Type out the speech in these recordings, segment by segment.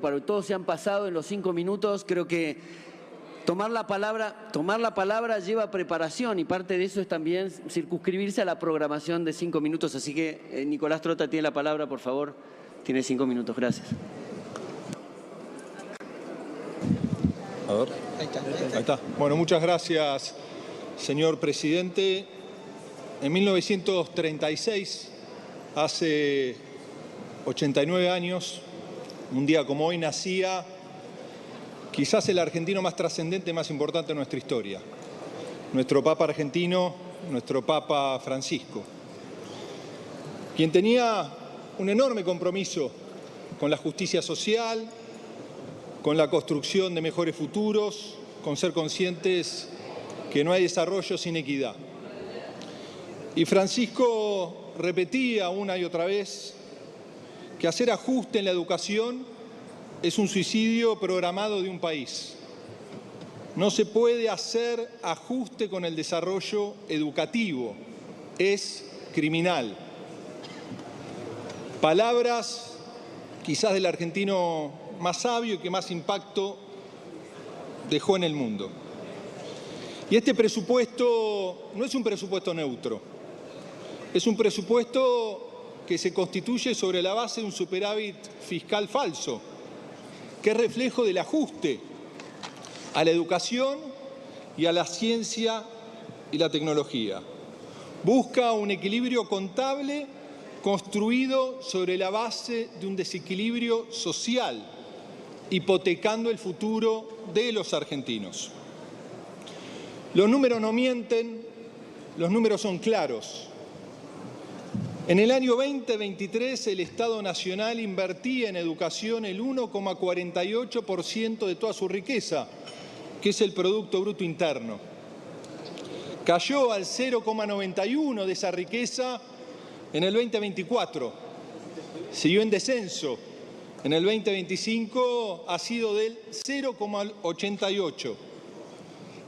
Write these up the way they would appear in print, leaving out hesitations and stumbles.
Para todos se han pasado en los 5 minutos, creo que tomar la palabra lleva preparación y parte de eso es también circunscribirse a la programación de 5 minutos. Así que Nicolás Trota tiene la palabra, por favor. Tiene 5 minutos, gracias. A ver. Ahí está. Bueno, muchas gracias, señor presidente. En 1936, hace 89 años, un día como hoy, nacía quizás el argentino más trascendente, más importante de nuestra historia. Nuestro Papa argentino, nuestro Papa Francisco, quien tenía un enorme compromiso con la justicia social, con la construcción de mejores futuros, con ser conscientes que no hay desarrollo sin equidad. Y Francisco repetía una y otra vez que hacer ajuste en la educación es un suicidio programado de un país. No se puede hacer ajuste con el desarrollo educativo, es criminal. Palabras quizás del argentino más sabio y que más impacto dejó en el mundo. Y este presupuesto no es un presupuesto neutro, es un presupuesto que se constituye sobre la base de un superávit fiscal falso, que es reflejo del ajuste a la educación y a la ciencia y la tecnología. Busca un equilibrio contable construido sobre la base de un desequilibrio social, hipotecando el futuro de los argentinos. Los números no mienten, los números son claros. En el año 2023 el Estado Nacional invertía en educación el 1,48% de toda su riqueza, que es el Producto Bruto Interno. Cayó al 0,91% de esa riqueza en el 2024. Siguió en descenso. En el 2025 ha sido del 0,88%.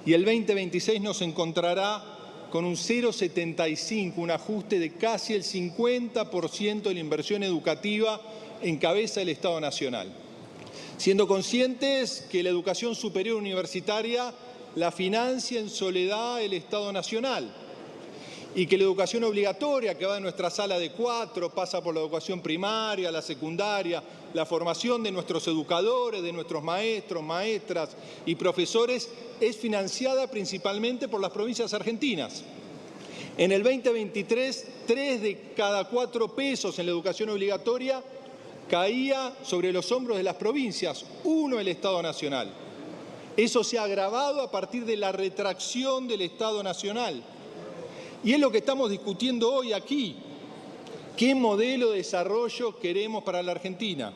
Y el 2026 nos encontrará con un 0,75%, un ajuste de casi el 50% de la inversión educativa en cabeza del Estado Nacional. Siendo conscientes que la educación superior universitaria la financia en soledad el Estado Nacional y que la educación obligatoria, que va de nuestra sala de 4, pasa por la educación primaria, la secundaria, la formación de nuestros educadores, de nuestros maestros, maestras y profesores, es financiada principalmente por las provincias argentinas. En el 2023, 3 de cada 4 pesos en la educación obligatoria caía sobre los hombros de las provincias, 1 el Estado Nacional. Eso se ha agravado a partir de la retracción del Estado Nacional. Y es lo que estamos discutiendo hoy aquí. ¿Qué modelo de desarrollo queremos para la Argentina?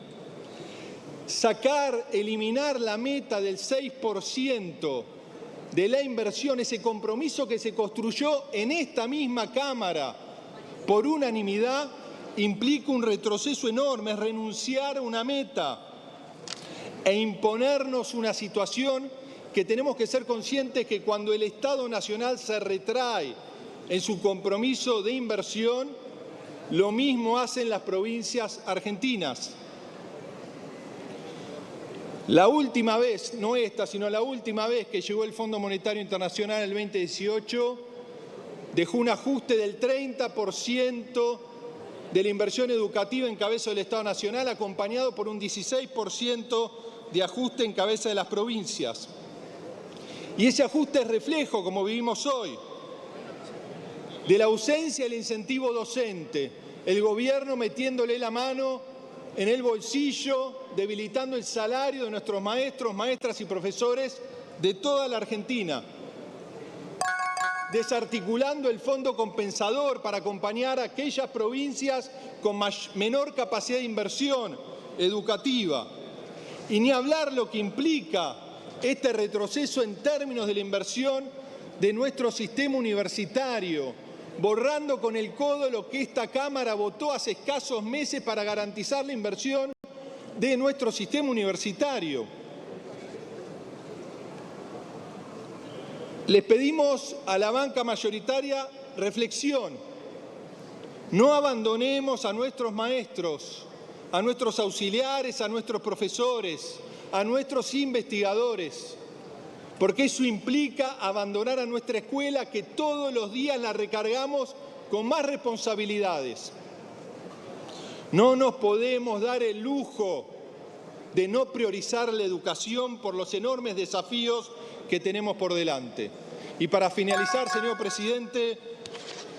Eliminar la meta del 6% de la inversión, ese compromiso que se construyó en esta misma Cámara por unanimidad, implica un retroceso enorme, es renunciar a una meta e imponernos una situación que tenemos que ser conscientes que cuando el Estado Nacional se retrae en su compromiso de inversión, lo mismo hacen las provincias argentinas. La última vez, no esta, sino la última vez que llegó el Fondo Monetario Internacional en el 2018, dejó un ajuste del 30% de la inversión educativa en cabeza del Estado Nacional, acompañado por un 16% de ajuste en cabeza de las provincias. Y ese ajuste es reflejo, como vivimos hoy, de la ausencia del incentivo docente, el gobierno metiéndole la mano en el bolsillo, debilitando el salario de nuestros maestros, maestras y profesores de toda la Argentina, desarticulando el fondo compensador para acompañar a aquellas provincias con menor capacidad de inversión educativa. Y ni hablar lo que implica este retroceso en términos de la inversión de nuestro sistema universitario, borrando con el codo lo que esta Cámara votó hace escasos meses para garantizar la inversión de nuestro sistema universitario. Les pedimos a la banca mayoritaria reflexión. No abandonemos a nuestros maestros, a nuestros auxiliares, a nuestros profesores, a nuestros investigadores, porque eso implica abandonar a nuestra escuela, que todos los días la recargamos con más responsabilidades. No nos podemos dar el lujo de no priorizar la educación por los enormes desafíos que tenemos por delante. Y para finalizar, señor presidente,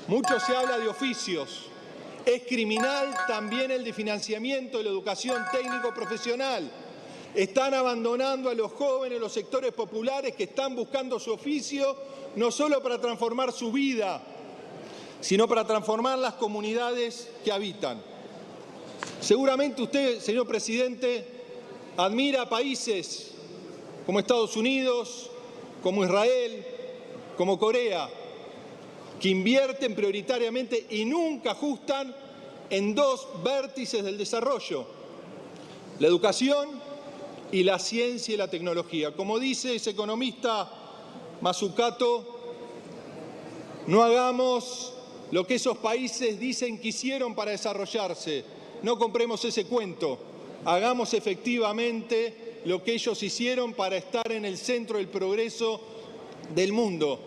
mucho se habla de oficios. Es criminal también el de financiamiento de la educación técnico-profesional. Están abandonando a los jóvenes, los sectores populares que están buscando su oficio, no solo para transformar su vida, sino para transformar las comunidades que habitan. Seguramente usted, señor presidente, admira países como Estados Unidos, como Israel, como Corea, que invierten prioritariamente y nunca ajustan en dos vértices del desarrollo: la educación y la ciencia y la tecnología. Como dice ese economista Mazzucato, no hagamos lo que esos países dicen que hicieron para desarrollarse. No compremos ese cuento. Hagamos efectivamente lo que ellos hicieron para estar en el centro del progreso del mundo.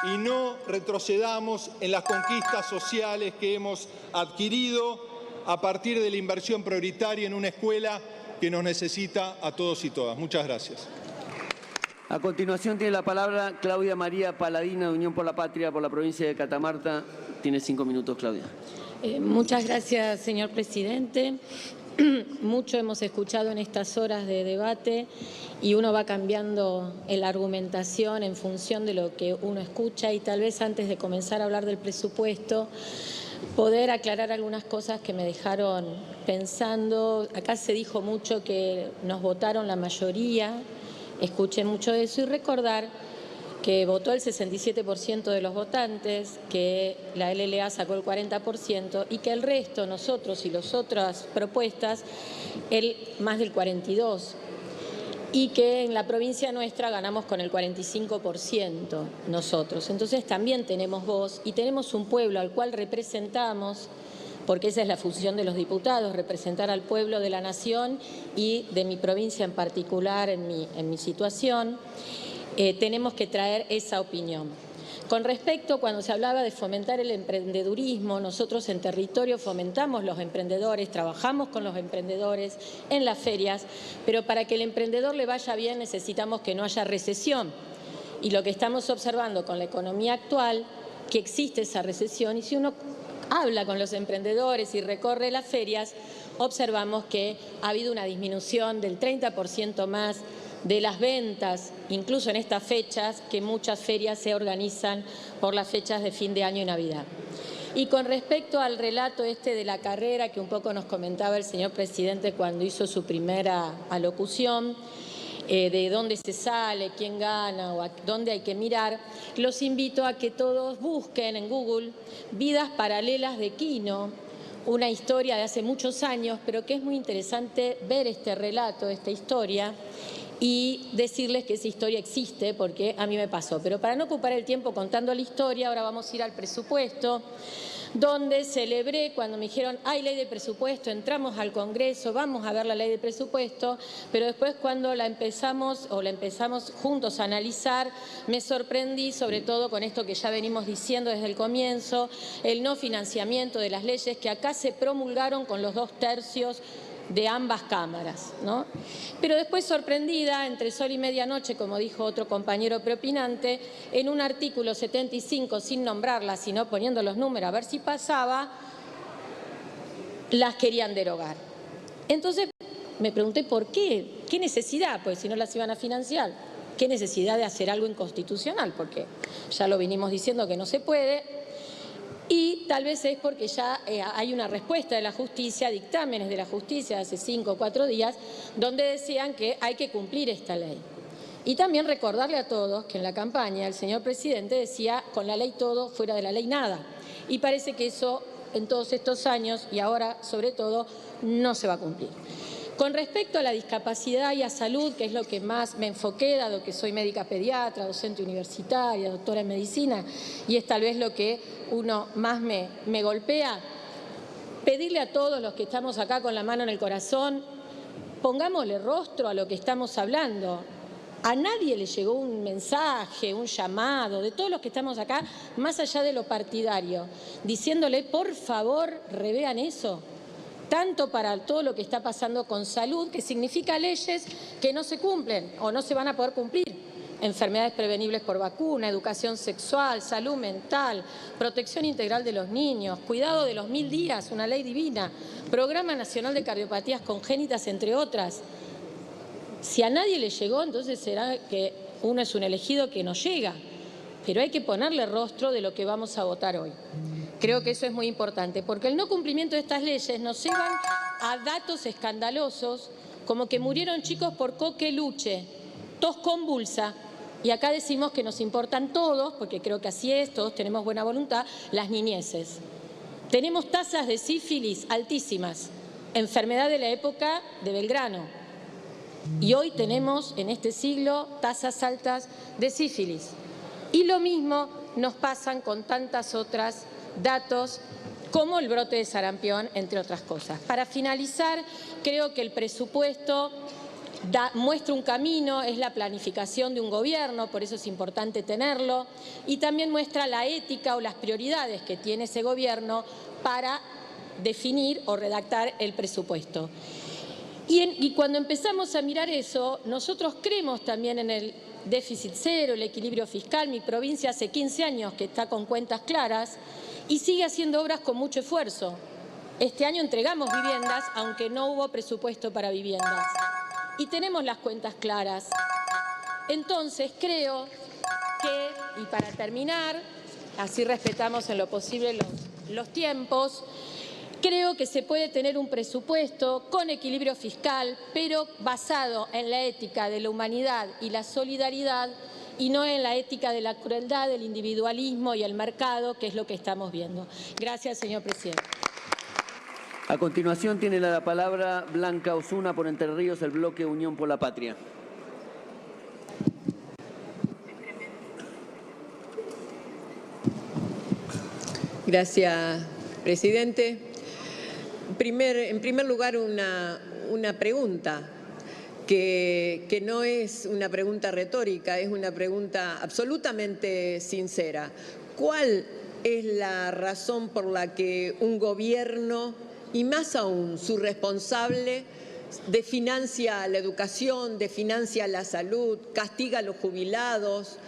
Y no retrocedamos en las conquistas sociales que hemos adquirido a partir de la inversión prioritaria en una escuela que nos necesita a todos y todas. Muchas gracias. A continuación tiene la palabra Claudia María Paladina, de Unión por la Patria, por la provincia de Catamarca. Tiene 5 minutos, Claudia. Muchas gracias, señor presidente. Mucho hemos escuchado en estas horas de debate y uno va cambiando la argumentación en función de lo que uno escucha, y tal vez antes de comenzar a hablar del presupuesto poder aclarar algunas cosas que me dejaron pensando. Acá se dijo mucho que nos votaron la mayoría, escuché mucho de eso, y recordar que votó el 67% de los votantes, que la LLA sacó el 40% y que el resto, nosotros y las otras propuestas, más del 42%, y que en la provincia nuestra ganamos con el 45% nosotros. Entonces también tenemos voz y tenemos un pueblo al cual representamos, porque esa es la función de los diputados, representar al pueblo de la nación y de mi provincia en particular, en mi situación. Tenemos que traer esa opinión. Con respecto, cuando se hablaba de fomentar el emprendedurismo, nosotros en territorio fomentamos los emprendedores, trabajamos con los emprendedores en las ferias, pero para que el emprendedor le vaya bien necesitamos que no haya recesión. Y lo que estamos observando con la economía actual, que existe esa recesión, y si uno habla con los emprendedores y recorre las ferias, observamos que ha habido una disminución del 30% más de las ventas, incluso en estas fechas, que muchas ferias se organizan por las fechas de fin de año y Navidad. Y con respecto al relato de la carrera que un poco nos comentaba el señor presidente cuando hizo su primera alocución, de dónde se sale, quién gana o a dónde hay que mirar, los invito a que todos busquen en Google Vidas Paralelas de Quino, una historia de hace muchos años, pero que es muy interesante ver este relato, esta historia, y decirles que esa historia existe, porque a mí me pasó. Pero para no ocupar el tiempo contando la historia, ahora vamos a ir al presupuesto, donde celebré cuando me dijeron hay ley de presupuesto, entramos al Congreso, vamos a ver la ley de presupuesto, pero después cuando la empezamos juntos a analizar, me sorprendí sobre todo con esto que ya venimos diciendo desde el comienzo, el no financiamiento de las leyes que acá se promulgaron con los 2/3 de ambas cámaras, ¿no? Pero después sorprendida, entre sol y medianoche, como dijo otro compañero preopinante, en un artículo 75, sin nombrarlas, sino poniendo los números a ver si pasaba, las querían derogar. Entonces me pregunté por qué, qué necesidad, pues si no las iban a financiar, qué necesidad de hacer algo inconstitucional, porque ya lo vinimos diciendo que no se puede. Y tal vez es porque ya hay una respuesta de la justicia, dictámenes de la justicia de hace 5 o 4 días, donde decían que hay que cumplir esta ley. Y también recordarle a todos que en la campaña el señor presidente decía con la ley todo, fuera de la ley nada. Y parece que eso en todos estos años y ahora sobre todo no se va a cumplir. Con respecto a la discapacidad y a salud, que es lo que más me enfoqué, dado que soy médica pediatra, docente universitaria, doctora en medicina, y es tal vez lo que uno más me golpea, pedirle a todos los que estamos acá con la mano en el corazón, pongámosle rostro a lo que estamos hablando. A nadie le llegó un mensaje, un llamado, de todos los que estamos acá, más allá de lo partidario, diciéndole, por favor, revean eso. Tanto para todo lo que está pasando con salud, que significa leyes que no se cumplen o no se van a poder cumplir. Enfermedades prevenibles por vacuna, educación sexual, salud mental, protección integral de los niños, cuidado de los 1000 días, una ley divina, Programa Nacional de Cardiopatías Congénitas, entre otras. Si a nadie le llegó, entonces será que uno es un elegido que no llega. Pero hay que ponerle rostro de lo que vamos a votar hoy. Creo que eso es muy importante, porque el no cumplimiento de estas leyes nos llevan a datos escandalosos, como que murieron chicos por coqueluche, tos convulsa, y acá decimos que nos importan todos, porque creo que así es, todos tenemos buena voluntad, las niñeces. Tenemos tasas de sífilis altísimas, enfermedad de la época de Belgrano. Y hoy tenemos, en este siglo, tasas altas de sífilis. Y lo mismo nos pasan con tantas otras datos como el brote de sarampión, entre otras cosas. Para finalizar, creo que el presupuesto muestra un camino, es la planificación de un gobierno, por eso es importante tenerlo, y también muestra la ética o las prioridades que tiene ese gobierno para definir o redactar el presupuesto. Y cuando empezamos a mirar eso, nosotros creemos también en el déficit cero, el equilibrio fiscal. Mi provincia hace 15 años que está con cuentas claras y sigue haciendo obras con mucho esfuerzo. Este año entregamos viviendas, aunque no hubo presupuesto para viviendas. Y tenemos las cuentas claras. Entonces, creo que, y para terminar, así respetamos en lo posible los tiempos, creo que se puede tener un presupuesto con equilibrio fiscal, pero basado en la ética de la humanidad y la solidaridad, y no en la ética de la crueldad, del individualismo y el mercado, que es lo que estamos viendo. Gracias, señor presidente. A continuación tiene la palabra Blanca Osuna por Entre Ríos, el bloque Unión por la Patria. Gracias, presidente. En primer lugar, una pregunta que no es una pregunta retórica, es una pregunta absolutamente sincera. ¿Cuál es la razón por la que un gobierno, y más aún su responsable, desfinancia la educación, desfinancia la salud, castiga a los jubilados,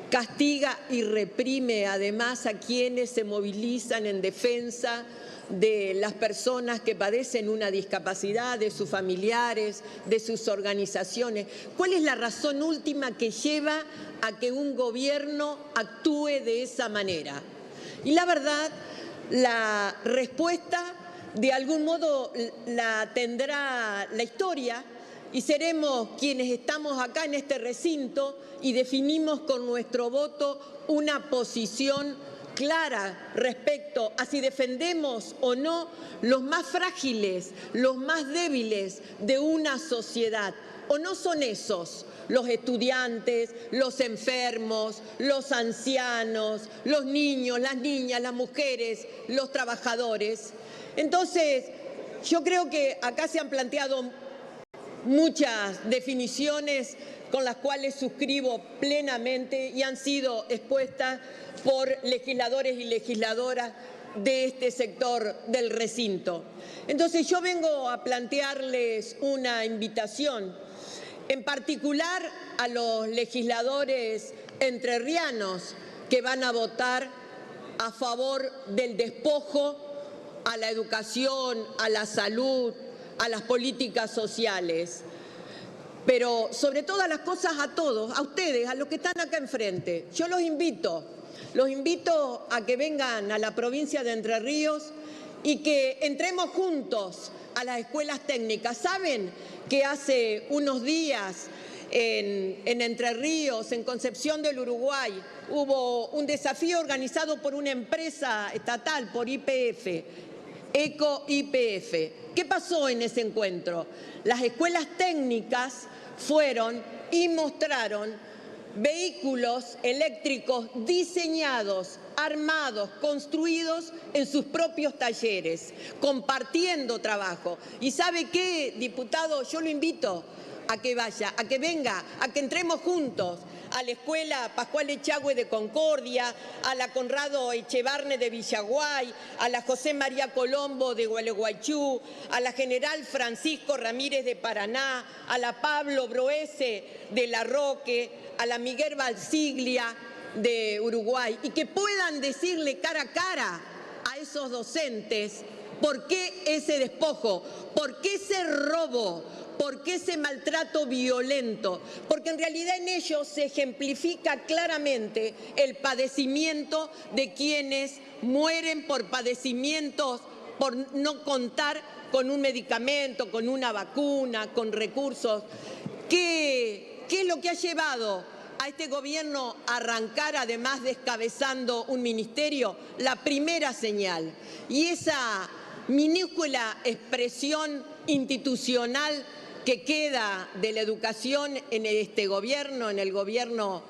castiga y reprime además a quienes se movilizan en defensa de las personas que padecen una discapacidad, de sus familiares, de sus organizaciones? ¿Cuál es la razón última que lleva a que un gobierno actúe de esa manera? Y la verdad, la respuesta de algún modo la tendrá la historia, y seremos quienes estamos acá en este recinto y definimos con nuestro voto una posición clara respecto a si defendemos o no los más frágiles, los más débiles de una sociedad. ¿O no son esos los estudiantes, los enfermos, los ancianos, los niños, las niñas, las mujeres, los trabajadores? Entonces, yo creo que acá se han planteado muchas definiciones con las cuales suscribo plenamente y han sido expuestas por legisladores y legisladoras de este sector del recinto. Entonces yo vengo a plantearles una invitación, en particular a los legisladores entrerrianos que van a votar a favor del despojo a la educación, a la salud, a las políticas sociales. Pero sobre todas las cosas a todos, a ustedes, a los que están acá enfrente, yo los invito a que vengan a la provincia de Entre Ríos y que entremos juntos a las escuelas técnicas. ¿Saben que hace unos días en Entre Ríos, en Concepción del Uruguay, hubo un desafío organizado por una empresa estatal, por YPF, ECO-YPF? ¿Qué pasó en ese encuentro? Las escuelas técnicas fueron y mostraron vehículos eléctricos diseñados armados, construidos en sus propios talleres, compartiendo trabajo. ¿Y sabe qué, diputado? Yo lo invito a que vaya, a que venga, a que entremos juntos a la Escuela Pascual Echagüe de Concordia, a la Conrado Echevarne de Villaguay, a la José María Colombo de Gualeguaychú, a la General Francisco Ramírez de Paraná, a la Pablo Broese de La Roque, a la Miguel Valsiglia de Uruguay, y que puedan decirle cara a cara a esos docentes por qué ese despojo, por qué ese robo, por qué ese maltrato violento, porque en realidad en ellos se ejemplifica claramente el padecimiento de quienes mueren por padecimientos, por no contar con un medicamento, con una vacuna, con recursos. ¿Qué es lo que ha llevado a este gobierno a arrancar, además descabezando un ministerio? La primera señal, y esa minúscula expresión institucional que queda de la educación en este gobierno, en el gobierno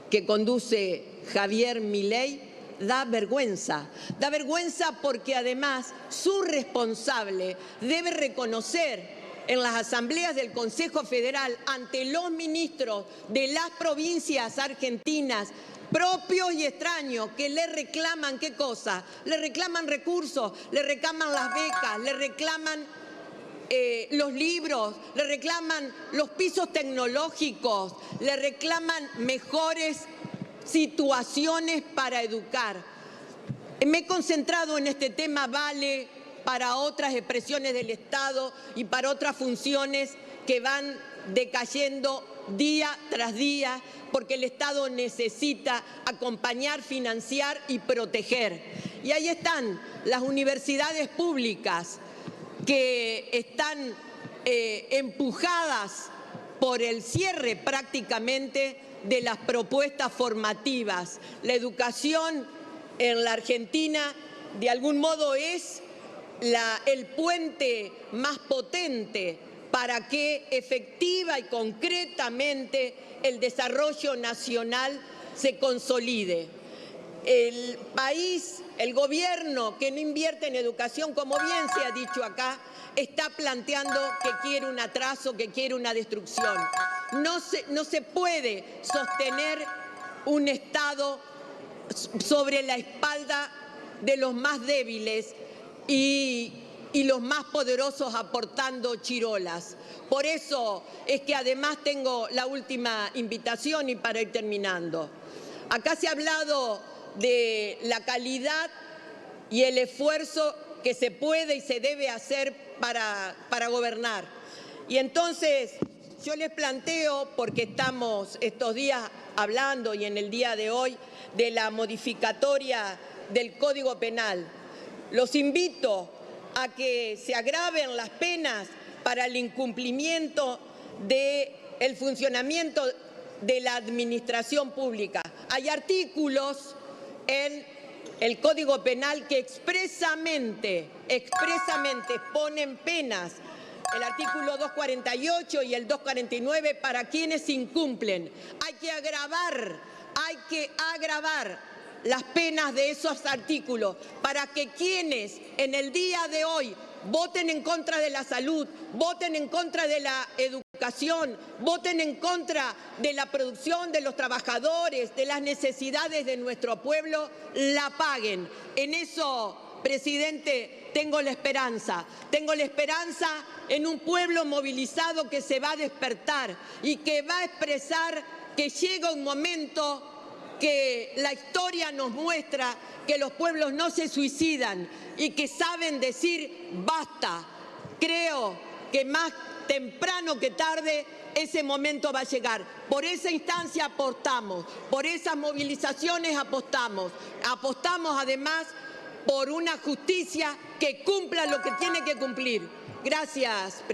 que conduce Javier Milei, da vergüenza. Da vergüenza porque además su responsable debe reconocer en las asambleas del Consejo Federal ante los ministros de las provincias argentinas, propios y extraños, que le reclaman, ¿qué cosa? Le reclaman recursos, le reclaman las becas, le reclaman los libros, le reclaman los pisos tecnológicos, le reclaman mejores situaciones para educar. Me he concentrado en este tema, vale para otras expresiones del Estado y para otras funciones que van decayendo día tras día, porque el Estado necesita acompañar, financiar y proteger. Y ahí están las universidades públicas que están empujadas por el cierre prácticamente de las propuestas formativas. La educación en la Argentina de algún modo es el puente más potente para que efectiva y concretamente el desarrollo nacional se consolide. El país, el gobierno que no invierte en educación, como bien se ha dicho acá, está planteando que quiere un atraso, que quiere una destrucción. No se puede sostener un Estado sobre la espalda de los más débiles y los más poderosos aportando chirolas. Por eso es que además tengo la última invitación y para ir terminando. Acá se ha hablado de la calidad y el esfuerzo que se puede y se debe hacer para gobernar. Y entonces yo les planteo, porque estamos estos días hablando y en el día de hoy de la modificatoria del Código Penal, los invito a que se agraven las penas para el incumplimiento del funcionamiento de la administración pública. Hay artículos en el Código Penal que expresamente ponen penas, el artículo 248 y el 249, para quienes incumplen. Hay que agravar las penas de esos artículos para que quienes en el día de hoy voten en contra de la salud, voten en contra de la educación, voten en contra de la producción de los trabajadores, de las necesidades de nuestro pueblo, la paguen. En eso, presidente, tengo la esperanza en un pueblo movilizado que se va a despertar y que va a expresar que llega un momento que la historia nos muestra que los pueblos no se suicidan y que saben decir basta. Creo que más temprano que tarde ese momento va a llegar. Por esa instancia apostamos, por esas movilizaciones apostamos además por una justicia que cumpla lo que tiene que cumplir. Gracias, presidente.